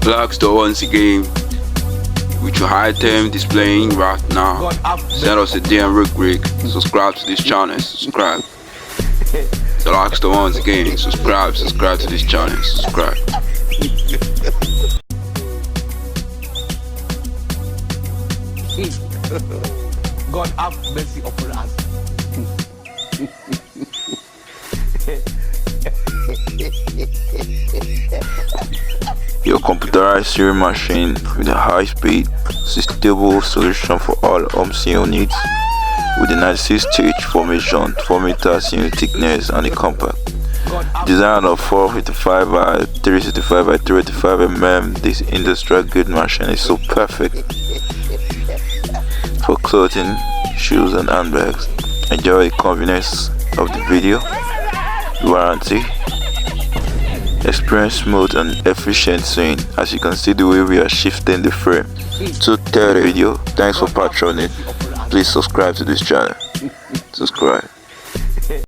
Blackstore once again with your item displaying right now. Send us a DM real quick. Subscribe to this channel. Subscribe. The Blackstore once again. Subscribe to this channel. Subscribe. God have mercy upon us. Your computerized sewing machine with a high-speed, sustainable solution for all home sewing needs, with a 96-stitch formation, 4 meters in thickness and a compact. Design of 455 by 365 by 385 mm, this industrial grade machine is so perfect for clothing, shoes and handbags. Enjoy the convenience of the video, warranty, experience smooth and efficient sewing. As you can see the way we are shifting the frame to third video. Thanks for patroning. Please subscribe to this channel. Subscribe.